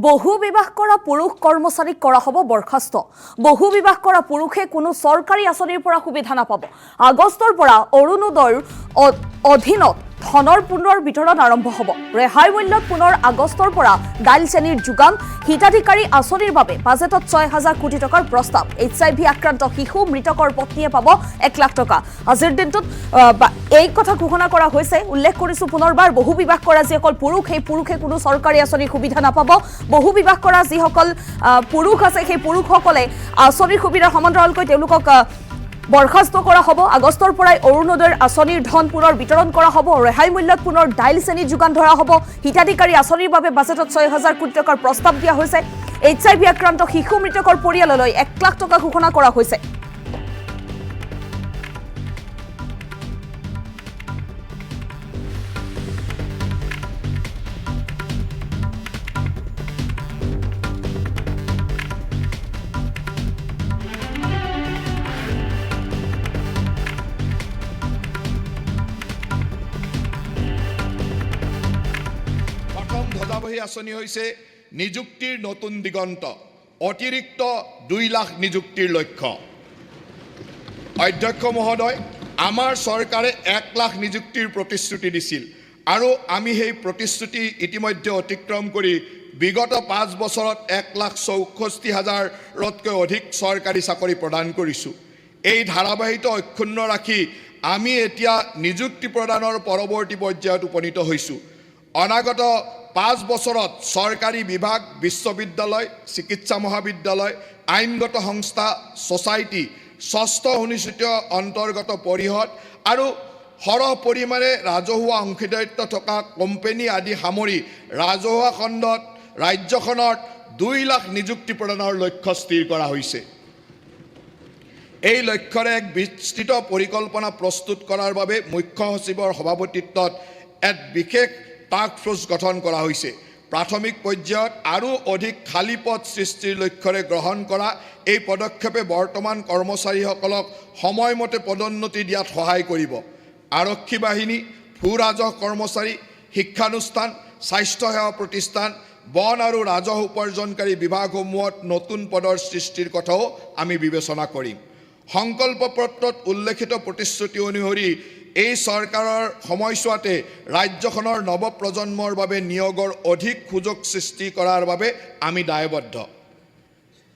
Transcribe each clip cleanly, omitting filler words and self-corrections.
বহু বিবাহ কৰা পুৰুষ কৰ্মচাৰীক কৰা হ'ব বৰখাস্ত। বহু বিবাহ কৰা পুৰুষে কোনো চৰকাৰী আঁচনিৰ পৰা সুবিধা নাপাব। আগষ্টৰ পৰা অৰুণোদয়ৰ অধীনত ধনৰ পুনৰ বিতৰণ আৰম্ভ হ'ব। ৰেহাই মূল্যত পুনৰ আগষ্টৰ পৰা দাইল চেনিৰ যোগান। হিতাধিকাৰী আঁচনিৰ বাবে বাজেটত ৬,০০০ কোটি টকাৰ প্ৰস্তাৱ। HIV আক্ৰান্ত শিশু মৃতকৰ পত্নীয়ে পাব ১ লাখ টকা। আজিৰ দিনটোত এই কথা ঘোষণা কৰা হৈছে। উল্লেখ কৰিছোঁ পুনৰবাৰ, বহু বিবাহ কৰা যিসকল পুৰুষ, সেই পুৰুষে কোনো চৰকাৰী আঁচনিৰ সুবিধা নাপাব। বহু বিবাহ কৰা যিসকল পুৰুষ আছে, সেই পুৰুষসকলে আঁচনিৰ সুবিধাৰ সমান্তৰালকৈ তেওঁলোকক বৰখাস্ত কৰা হ'ব। আগষ্টৰ পৰাই অৰুণোদয়ৰ আঁচনিৰ ধন পুনৰ বিতৰণ কৰা হ'ব। ৰেহাই মূল্যত পুনৰ দাইল চেনি যোগান ধৰা হ'ব। হিতাধিকাৰী আঁচনিৰ বাবে বাজেটত ৬,০০০ কোটি টকাৰ প্ৰস্তাৱ দিয়া হৈছে। HIV আক্ৰান্ত শিশু মৃতকৰ পৰিয়াললৈ ১ লাখ টকা ঘোষণা কৰা হৈছে। ধ্বজাবাহী আঁচনি হৈছে নিযুক্তিৰ নতুন দিগন্ত, অতিৰিক্ত ২ লাখ নিযুক্তিৰ লক্ষ্য। অধ্যক্ষ মহোদয়, আমাৰ চৰকাৰে ১ লাখ নিযুক্তিৰ প্ৰতিশ্ৰুতি দিছিল আৰু আমি সেই প্ৰতিশ্ৰুতি ইতিমধ্যে অতিক্ৰম কৰি বিগত ৫ বছৰত ১,৬৪,০০০তকৈ অধিক চৰকাৰী চাকৰি প্ৰদান কৰিছোঁ। এই ধাৰাবাহিকতা অক্ষুণ্ণ ৰাখি আমি এতিয়া নিযুক্তি প্ৰদানৰ পৰৱৰ্তী পৰ্যায়ত উপনীত হৈছোঁ। অনাগত ৫ বছৰত চৰকাৰী বিভাগ, বিশ্ববিদ্যালয়, চিকিৎসা মহাবিদ্যালয়, আইনগত সংস্থা, ছ'চাইটি, ষষ্ঠ অনুসূচিত অন্তৰ্গত পৰিষদ আৰু সৰহ পৰিমাণে ৰাজহুৱা অংশীদাৰিত্ব থকা কোম্পানী আদি সামৰি ৰাজহুৱা খণ্ডত ৰাজ্যখনত ২ লাখ নিযুক্তি প্ৰদানৰ লক্ষ্য স্থিৰ কৰা হৈছে। এই লক্ষ্যৰে এক বিস্তৃত পৰিকল্পনা প্ৰস্তুত কৰাৰ বাবে মুখ্য সচিবৰ সভাপতিত্বত এক বিশেষ টাস্ক ফ'ৰ্চ গঠন কৰা হৈছে। প্ৰাথমিক পৰ্যায়ত আৰু অধিক খালী পদ সৃষ্টিৰ লক্ষ্যৰে গ্ৰহণ কৰা এই পদক্ষেপে বৰ্তমান কৰ্মচাৰীসকলক সময়মতে পদোন্নতি দিয়াত সহায় কৰিব। আৰক্ষী বাহিনী, ভূ ৰাজহ কৰ্মচাৰী, শিক্ষানুষ্ঠান, স্বাস্থ্যসেৱা প্ৰতিষ্ঠান, বন আৰু ৰাজহ উপাৰ্জনকাৰী বিভাগসমূহত নতুন পদৰ সৃষ্টিৰ কথাও আমি বিবেচনা কৰিম। সংকল্প পত্ৰত উল্লেখিত প্ৰতিশ্ৰুতি অনুসৰি এই চৰকাৰৰ সময়ছোৱাতে ৰাজ্যখনৰ নৱপ্ৰজন্মৰ বাবে নিয়োগৰ অধিক সুযোগ সৃষ্টি কৰাৰ বাবে আমি দায়বদ্ধ।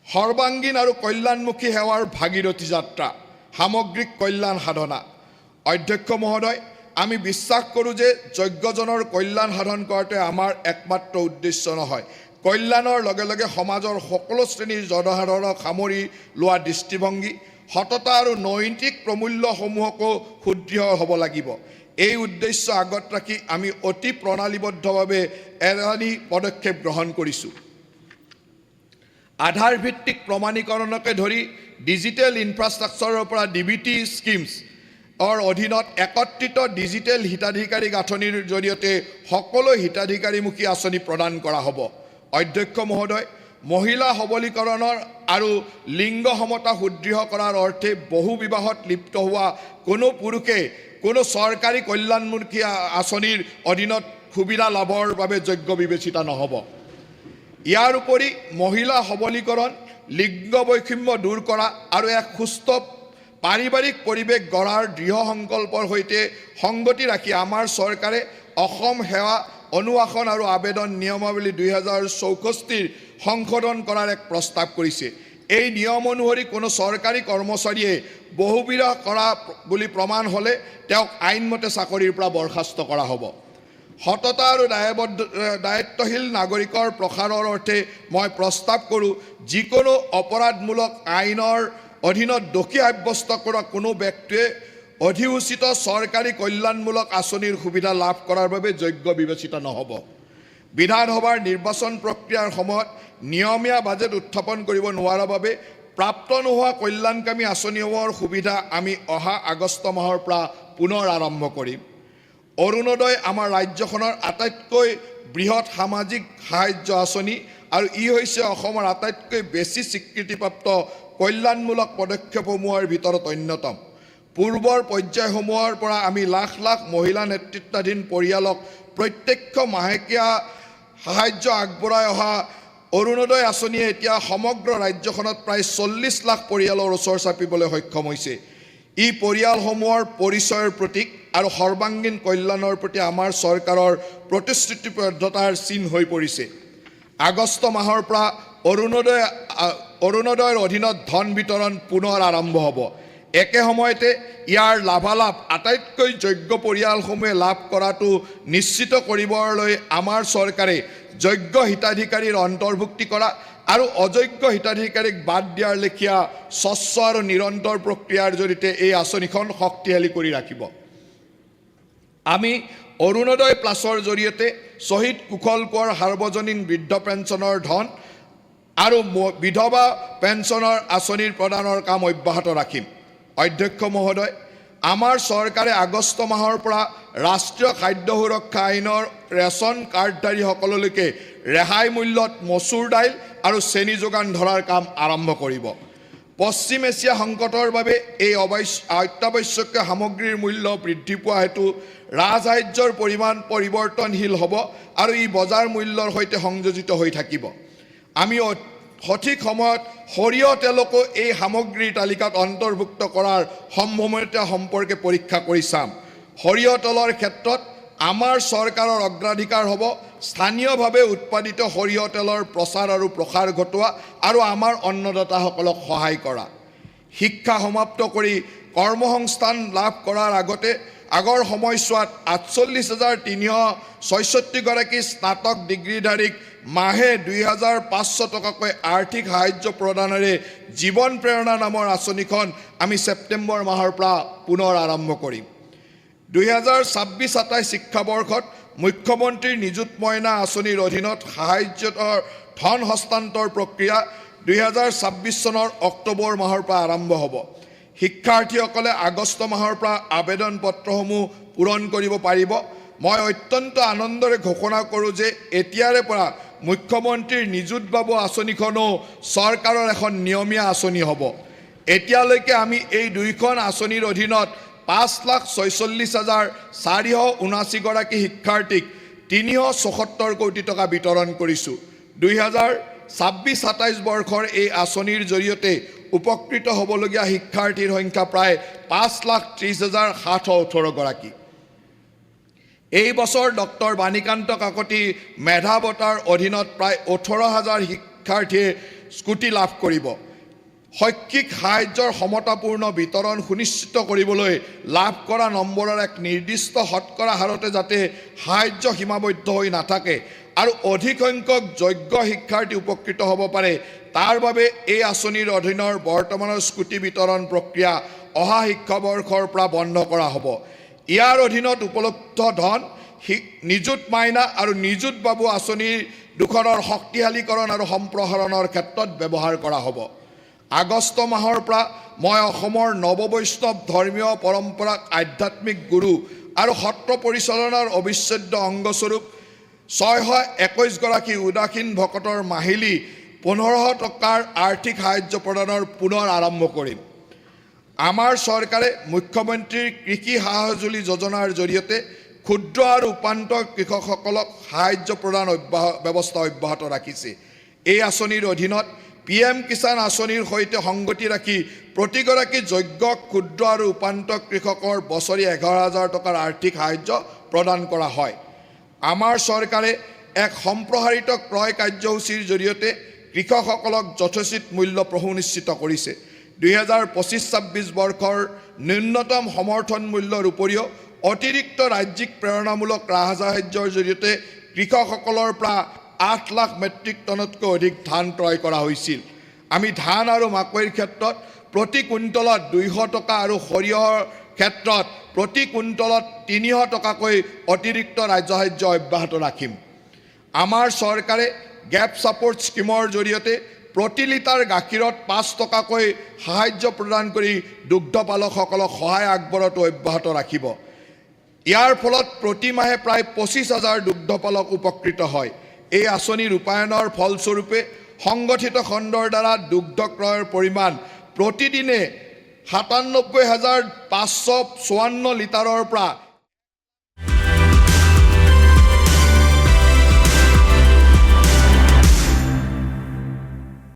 সৰ্বাংগীন আৰু কল্যাণমুখী সেৱাৰ ভাগীৰথী যাত্ৰা, সামগ্ৰিক কল্যাণ সাধনা। অধ্যক্ষ মহোদয়, আমি বিশ্বাস কৰোঁ যে যোগ্যজনৰ কল্যাণ সাধন কৰাটোৱে আমাৰ একমাত্ৰ উদ্দেশ্য নহয়। কল্যাণৰ লগে লগে সমাজৰ সকলো শ্ৰেণীৰ জনসাধাৰণক সামৰি লোৱা দৃষ্টিভংগী, সততা আৰু নৈতিক প্ৰমূল্যসমূহকো সুদৃঢ় হ'ব লাগিব। এই উদ্দেশ্য আগত ৰাখি আমি অতি প্ৰণালীবদ্ধভাৱে এলানি পদক্ষেপ গ্ৰহণ কৰিছোঁ। আধাৰ ভিত্তিক প্ৰমাণীকৰণকে ধৰি ডিজিটেল ইনফ্ৰাষ্ট্ৰাকচাৰৰ পৰা DBT স্কিমছৰ অধীনত একত্ৰিত ডিজিটেল হিতাধিকাৰী গাঁথনিৰ জৰিয়তে সকলো হিতাধিকাৰীমুখী আঁচনি প্ৰদান কৰা হ'ব। অধ্যক্ষ মহোদয়, মহিলা সবলীকৰণৰ আৰু লিংগ সমতা সুদৃঢ় কৰাৰ অৰ্থে বহু বিবাহত লিপ্ত হোৱা কোনো পুৰুষে কোনো চৰকাৰী কল্যাণমুখী আঁচনিৰ অধীনত সুবিধা লাভৰ বাবে যোগ্য বিবেচিত নহ'ব। ইয়াৰ উপৰি মহিলা সবলীকৰণ, লিংগ বৈষম্য দূৰ কৰা আৰু এক সুস্থ পাৰিবাৰিক পৰিৱেশ গঢ়াৰ দৃঢ় সংকল্পৰ সৈতে সংগতি ৰাখি আমাৰ চৰকাৰে অসম সেৱা অনুশাসন আৰু আবেদন নিয়মাৱলী ২০৬৪ সংশোধন কৰাৰ এক প্ৰস্তাৱ কৰিছে। এই নিয়ম অনুসৰি কোনো চৰকাৰী কৰ্মচাৰীয়ে বহুবিবাহ কৰা বুলি প্ৰমাণ হ'লে তেওঁক আইনমতে চাকৰিৰ পৰা বৰখাস্ত কৰা হ'ব। সততা আৰু দায়িত্বশীল নাগৰিকৰ প্ৰসাৰৰ অৰ্থে মই প্ৰস্তাৱ কৰোঁ, যিকোনো অপৰাধমূলক আইনৰ অধীনত দোষী সাব্যস্ত কৰা কোনো ব্যক্তিয়ে অধিসূচিত চৰকাৰী কল্যাণমূলক আঁচনিৰ সুবিধা লাভ কৰাৰ বাবে যোগ্য বিবেচিত নহ'ব। বিধানসভাৰ নিৰ্বাচন প্ৰক্ৰিয়াৰ সময়ত নিয়মীয়া বাজেট উত্থাপন কৰিব নোৱাৰাৰ বাবে প্ৰাপ্ত নোহোৱা কল্যাণকামী আঁচনিসমূহৰ সুবিধা আমি অহা আগষ্ট মাহৰ পৰা পুনৰ আৰম্ভ কৰিম। অৰুণোদয় আমাৰ ৰাজ্যখনৰ আটাইতকৈ বৃহৎ সামাজিক সাহায্য আঁচনি আৰু ই হৈছে অসমৰ আটাইতকৈ বেছি স্বীকৃতিপ্ৰাপ্ত কল্যাণমূলক পদক্ষেপসমূহৰ ভিতৰত অন্যতম। পূৰ্বৰ পৰ্যায়সমূহৰ পৰা আমি লাখ লাখ মহিলা নেতৃত্বাধীন পৰিয়ালক প্ৰত্যক্ষ মাহেকীয়া সাহায্য আগবঢ়াই অহা অৰুণোদয় আঁচনিয়ে এতিয়া সমগ্ৰ ৰাজ্যখনত প্ৰায় 40 লাখ পৰিয়ালৰ ওচৰ চাপিবলৈ সক্ষম হৈছে। ই পৰিয়ালসমূহৰ পৰিচয়ৰ প্ৰতীক আৰু সৰ্বাংগীন কল্যাণৰ প্ৰতি আমাৰ চৰকাৰৰ প্ৰতিশ্ৰুতিবদ্ধতাৰ চিন হৈ পৰিছে। আগষ্ট মাহৰ পৰা অৰুণোদয়ৰ অধীনত ধন বিতৰণ পুনৰ আৰম্ভ হ'ব। একে সময়তে ইয়াৰ লাভালাভ আটাইতকৈ যোগ্য পৰিয়ালসমূহে লাভ কৰাটো নিশ্চিত কৰিবলৈ আমাৰ চৰকাৰে যোগ্য হিতাধিকাৰীৰ অন্তৰ্ভুক্তি কৰা আৰু অযোগ্য হিতাধিকাৰীক বাদ দিয়াৰ লেখীয়া স্বচ্ছ আৰু নিৰন্তৰ প্ৰক্ৰিয়াৰ জৰিয়তে এই আঁচনিখন শক্তিশালী কৰি ৰাখিব। আমি অৰুণোদয় প্লাছৰ জৰিয়তে শ্বহীদ কুশল কোঁৱৰ সাৰ্বজনীন বৃদ্ধ পেঞ্চনৰ ধন আৰু বিধৱা পেঞ্চনৰ আঁচনিৰ প্ৰদানৰ কাম অব্যাহত ৰাখিম। অধ্যক্ষ মহোদয়, আমাৰ চৰকাৰে আগষ্ট মাহৰ পৰা ৰাষ্ট্ৰীয় খাদ্য সুৰক্ষা আইনৰ ৰেচন কাৰ্ডধাৰীসকললৈকে ৰেহাই মূল্যত মচুৰ দাইল আৰু চেনি যোগান ধৰাৰ কাম আৰম্ভ কৰিব। পশ্চিম এছিয়া সংকটৰ বাবে এই অত্যাৱশ্যকীয় সামগ্ৰীৰ মূল্য বৃদ্ধি পোৱা হেতু ৰাজসাহায্যৰ পৰিমাণ পৰিৱৰ্তনশীল হ'ব আৰু ই বজাৰ মূল্যৰ সৈতে সংযোজিত হৈ থাকিব। আমি সঠিক সময়ত সৰিয়হ তেলকো এই সামগ্ৰীৰ তালিকাত অন্তৰ্ভুক্ত কৰাৰ সম্ভাৱনীয়তা সম্পৰ্কে পৰীক্ষা কৰি চাম। সৰিয়হ তেলৰ ক্ষেত্ৰত আমাৰ চৰকাৰৰ অগ্ৰাধিকাৰ হ'ব স্থানীয়ভাৱে উৎপাদিত সৰিয়হ তেলৰ প্ৰচাৰ আৰু প্ৰসাৰ ঘটোৱা আৰু আমাৰ অন্নদাতাসকলক সহায় কৰা। শিক্ষা সমাপ্ত কৰি কৰ্মসংস্থান লাভ কৰাৰ আগৰ সময়ছোৱাত 48,366 গৰাকী স্নাতক ডিগ্ৰীধাৰীক মাহে 2,500 টকাকৈ আৰ্থিক সাহায্য প্ৰদানেৰে জীৱন প্ৰেৰণা নামৰ আঁচনিখন আমি ছেপ্টেম্বৰ মাহৰ পৰা পুনৰ আৰম্ভ কৰিম। 2026-27 শিক্ষাবৰ্ষত মুখ্যমন্ত্ৰীৰ নিযুত মইনা আঁচনিৰ অধীনত সাহায্যৰ ধন হস্তান্তৰ প্ৰক্ৰিয়া 2026 চনৰ অক্টোবৰ মাহৰ পৰা আৰম্ভ হ'ব। শিক্ষাৰ্থীসকলে আগষ্ট মাহৰ পৰা আবেদন পত্ৰসমূহ পূৰণ কৰিব পাৰিব। মই অত্যন্ত আনন্দৰে ঘোষণা কৰোঁ যে এতিয়াৰে পৰা মুখ্যমন্ত্ৰীৰ নিযুত বাবু আঁচনিখনো চৰকাৰৰ এখন নিয়মীয়া আঁচনি হ'ব। এতিয়ালৈকে আমি এই দুইখন আঁচনিৰ অধীনত 5,46,479 গৰাকী শিক্ষাৰ্থীক 374 কোটি টকা বিতৰণ কৰিছোঁ। 2026-27 বৰ্ষৰ এই আঁচনিৰ জৰিয়তে উপকৃত হ'বলগীয়া শিক্ষাৰ্থীৰ সংখ্যা প্ৰায় 5,30,718 গৰাকী। এই বছৰ ডক্টৰ বাণীকান্ত কাকতি মেধা বঁটাৰ অধীনত প্ৰায় 18,000 শিক্ষাৰ্থীয়ে স্কুটি লাভ কৰিব। শৈক্ষিক সাহায্যৰ সমতাপূৰ্ণ বিতৰণ সুনিশ্চিত কৰিবলৈ লাভ কৰা নম্বৰৰ এক নিৰ্দিষ্ট শতকৰা হাৰতে যাতে সাহায্য সীমাবদ্ধ হৈ নাথাকে আৰু অধিক সংখ্যক যোগ্য শিক্ষাৰ্থী উপকৃত হ'ব পাৰে, তাৰ বাবে এই আঁচনিৰ অধীনৰ বৰ্তমানৰ স্কুটি বিতৰণ প্ৰক্ৰিয়া অহা শিক্ষাবৰ্ষৰ পৰা বন্ধ কৰা হ'ব। ইয়াৰ অধীনত উপলব্ধ ধন নিযুত মাইনা আৰু নিযুত বাবু আঁচনিৰ দুখনৰ শক্তিশালীকৰণ আৰু সম্প্ৰসাৰণৰ ক্ষেত্ৰত ব্যৱহাৰ কৰা হ'ব। আগষ্ট মাহৰ পৰা মই অসমৰ নৱবৈষ্ণৱ ধৰ্মীয় পৰম্পৰাক আধ্যাত্মিক গুৰু আৰু সত্ৰ পৰিচালনাৰ অবিচ্ছেদ্য অংগস্বৰূপ 621 গৰাকী উদাসীন ভকতৰ মাহিলী 1,500 টকাৰ আৰ্থিক সাহায্য প্ৰদানৰ পুনৰ আৰম্ভ কৰিম। আমাৰ চৰকাৰে মুখ্যমন্ত্ৰীৰ কৃষি সা-সঁজুলি যোজনাৰ জৰিয়তে ক্ষুদ্ৰ আৰু উপান্ত কৃষকসকলক সাহায্য প্ৰদান ব্যৱস্থা অব্যাহত ৰাখিছে। এই আঁচনিৰ অধীনত PM কিষাণ আঁচনিৰ সৈতে সংগতি ৰাখি প্ৰতিগৰাকী যোগ্য ক্ষুদ্ৰ আৰু উপান্ত কৃষকৰ বছৰি 11,000 টকাৰ আৰ্থিক সাহায্য প্ৰদান কৰা হয়। আমাৰ চৰকাৰে এক সম্প্ৰসাৰিত ক্ৰয় কাৰ্যসূচীৰ জৰিয়তে কৃষকসকলক যথোচিত মূল্য সুনিশ্চিত কৰিছে। 2025-26 বৰ্ষৰ ন্যূনতম সমৰ্থন মূল্যৰ উপৰিও অতিৰিক্ত ৰাজ্যিক প্ৰেৰণামূলক ৰাজসাহায্যৰ জৰিয়তে কৃষকসকলৰ পৰা 8 লাখ মেট্ৰিক টনতকৈ অধিক ধান ক্ৰয় কৰা হৈছিল। আমি ধান আৰু মাকৈৰ ক্ষেত্ৰত প্ৰতি কুইণ্টলত 200 টকা আৰু সৰিয়হৰ ক্ষেত্ৰত প্ৰতি কুইণ্টলত 300 টকাকৈ অতিৰিক্ত ৰাজসাহায্য অব্যাহত ৰাখিম। আমাৰ চৰকাৰে গেপ ছাপোৰ্ট স্কিমৰ জৰিয়তে প্ৰতি লিটাৰ গাখীৰত 5 টকাকৈ সাহায্য প্ৰদান কৰি দুগ্ধপালকসকলক সহায় আগবঢ়োৱাটো অব্যাহত ৰাখিব। ইয়াৰ ফলত প্ৰতি মাহে প্ৰায় 25,000 দুগ্ধপালক উপকৃত হয়। এই আঁচনি ৰূপায়ণৰ ফলস্বৰূপে সংগঠিত খণ্ডৰ দ্বাৰা দুগ্ধ ক্ৰয়ৰ পৰিমাণ প্ৰতিদিনে 97,554 লিটাৰৰ পৰা